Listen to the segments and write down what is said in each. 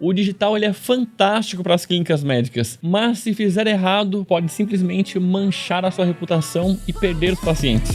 o digital ele é fantástico para as clínicas médicas, mas se fizer errado, pode simplesmente manchar a sua reputação e perder os pacientes.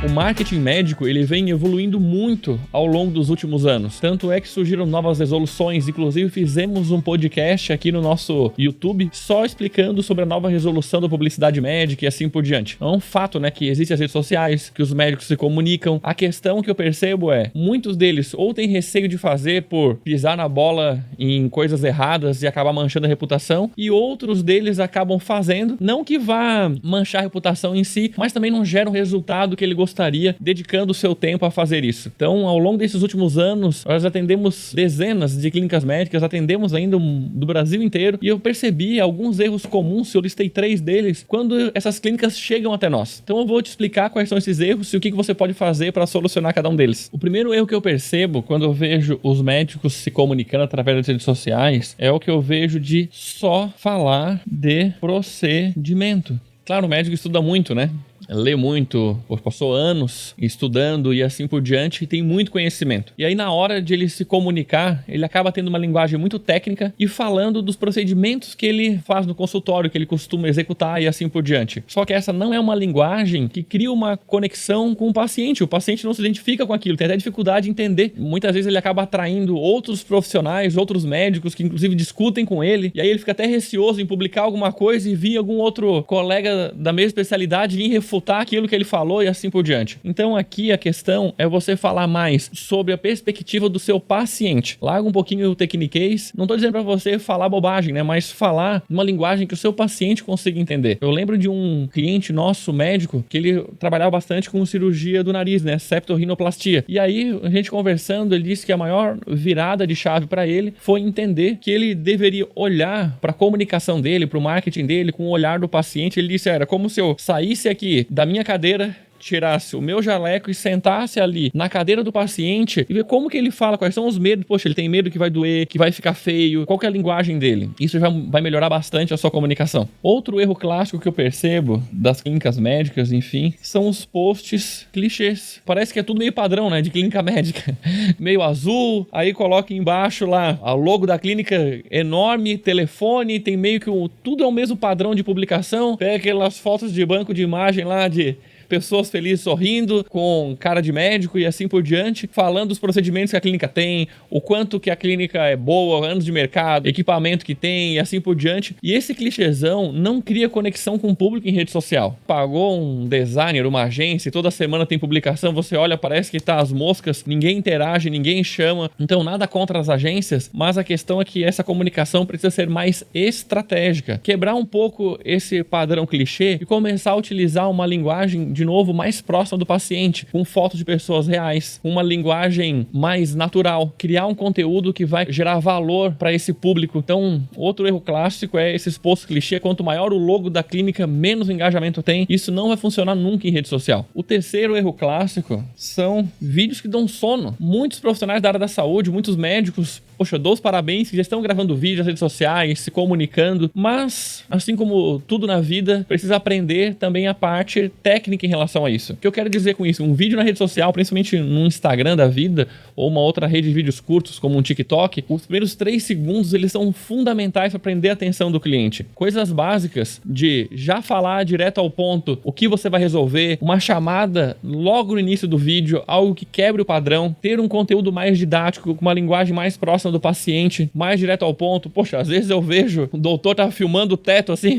O marketing médico ele vem evoluindo muito ao longo dos últimos anos. Tanto é que surgiram novas resoluções, inclusive fizemos um podcast aqui no nosso YouTube só explicando sobre a nova resolução da publicidade médica e assim por diante. É um fato, né, que existem as redes sociais, que os médicos se comunicam. A questão que eu percebo é, muitos deles ou têm receio de fazer por pisar na bola em coisas erradas e acabar manchando a reputação, e outros deles acabam fazendo, não que vá manchar a reputação em si, mas também não gera o resultado que ele gostaria, dedicando o seu tempo a fazer isso. Então, ao longo desses últimos anos, nós atendemos dezenas de clínicas médicas, atendemos ainda do Brasil inteiro, e eu percebi alguns erros comuns, eu listei 3 deles, quando essas clínicas chegam até nós. Então, eu vou te explicar quais são esses erros e o que você pode fazer para solucionar cada um deles. O primeiro erro que eu percebo quando eu vejo os médicos se comunicando através das redes sociais é o que eu vejo de só falar de procedimento. Claro, o médico estuda muito, né? Lê muito, passou anos estudando e assim por diante, e tem muito conhecimento. E aí na hora de ele se comunicar, ele acaba tendo uma linguagem muito técnica e falando dos procedimentos que ele faz no consultório, que ele costuma executar e assim por diante. Só que essa não é uma linguagem que cria uma conexão com o paciente não se identifica com aquilo, tem até dificuldade de entender. Muitas vezes ele acaba atraindo outros profissionais, outros médicos que inclusive discutem com ele, e aí ele fica até receoso em publicar alguma coisa e vir algum outro colega da mesma especialidade vir refutar aquilo que ele falou e assim por diante. Então aqui a questão é você falar mais sobre a perspectiva do seu paciente. Larga um pouquinho o techniquez. Não tô dizendo pra você falar bobagem, né? Mas falar numa linguagem que o seu paciente consiga entender. Eu lembro de um cliente nosso, médico, que ele trabalhava bastante com cirurgia do nariz, né? Septorrinoplastia. E aí, a gente conversando, ele disse que a maior virada de chave pra ele foi entender que ele deveria olhar pra comunicação dele, pro marketing dele, com o olhar do paciente. Ele disse, era como se eu saísse aqui da minha cadeira, tirasse o meu jaleco e sentasse ali na cadeira do paciente e ver como que ele fala, quais são os medos. Poxa, ele tem medo que vai doer, que vai ficar feio, qual que é a linguagem dele. Isso já vai melhorar bastante a sua comunicação. Outro erro clássico que eu percebo das clínicas médicas, enfim, são os posts clichês. Parece que é tudo meio padrão, né, de clínica médica. Meio azul, aí coloca embaixo lá a logo da clínica enorme, telefone, tem meio que tudo é o mesmo padrão de publicação. Pega aquelas fotos de banco de imagem lá de pessoas felizes sorrindo, com cara de médico e assim por diante, falando dos procedimentos que a clínica tem, o quanto que a clínica é boa, anos de mercado, equipamento que tem e assim por diante. E esse clichêzão não cria conexão com o público em rede social. Pagou um designer, uma agência, e toda semana tem publicação, você olha, parece que tá as moscas, ninguém interage, ninguém chama. Então nada contra as agências, mas a questão é que essa comunicação precisa ser mais estratégica. Quebrar um pouco esse padrão clichê e começar a utilizar uma linguagem de novo, mais próxima do paciente, com fotos de pessoas reais, uma linguagem mais natural, criar um conteúdo que vai gerar valor para esse público. Então, outro erro clássico é esses posts clichê, quanto maior o logo da clínica, menos engajamento tem. Isso não vai funcionar nunca em rede social. O terceiro erro clássico são vídeos que dão sono. Muitos profissionais da área da saúde, muitos médicos, poxa, dou os parabéns que já estão gravando vídeos nas redes sociais, se comunicando, mas, assim como tudo na vida, precisa aprender também a parte técnica em relação a isso. O que eu quero dizer com isso? Um vídeo na rede social, principalmente no Instagram da vida, ou uma outra rede de vídeos curtos, como um TikTok, os primeiros 3 segundos, eles são fundamentais para prender a atenção do cliente. Coisas básicas de já falar direto ao ponto, o que você vai resolver, uma chamada logo no início do vídeo, algo que quebre o padrão, ter um conteúdo mais didático, com uma linguagem mais próxima do paciente, mais direto ao ponto. Poxa, às vezes eu vejo o doutor tá filmando o teto assim,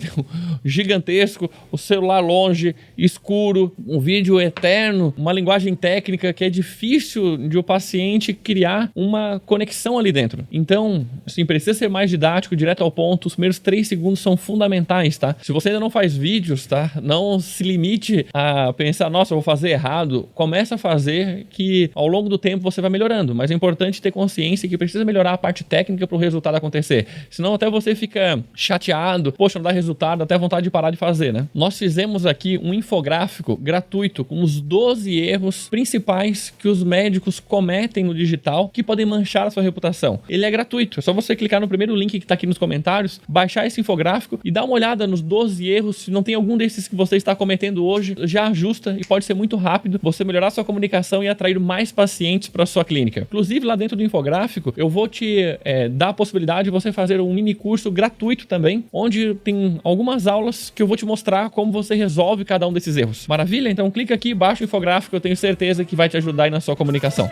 gigantesco, o celular longe, escuro, um vídeo eterno, uma linguagem técnica que é difícil de o paciente criar uma conexão ali dentro. Então, assim, precisa ser mais didático, direto ao ponto. Os primeiros 3 segundos são fundamentais, tá? Se você ainda não faz vídeos, tá? Não se limite a pensar, nossa, eu vou fazer errado. Começa a fazer que ao longo do tempo você vai melhorando, mas é importante ter consciência que precisa melhorar a parte técnica para o resultado acontecer. Senão até você fica chateado, poxa, não dá resultado, até vontade de parar de fazer, né? Nós fizemos aqui um infográfico infográfico gratuito com os 12 erros principais que os médicos cometem no digital que podem manchar a sua reputação. Ele é gratuito, é só você clicar no primeiro link que tá aqui nos comentários, baixar esse infográfico e dar uma olhada nos 12 erros. Se não tem algum desses que você está cometendo hoje, já ajusta e pode ser muito rápido você melhorar sua comunicação e atrair mais pacientes para sua clínica. Inclusive, lá dentro do infográfico, eu vou te dar a possibilidade de você fazer um mini curso gratuito também, onde tem algumas aulas que eu vou te mostrar como você resolve cada um desses erros. Maravilha? Então clica aqui, baixa o infográfico, eu tenho certeza que vai te ajudar aí na sua comunicação.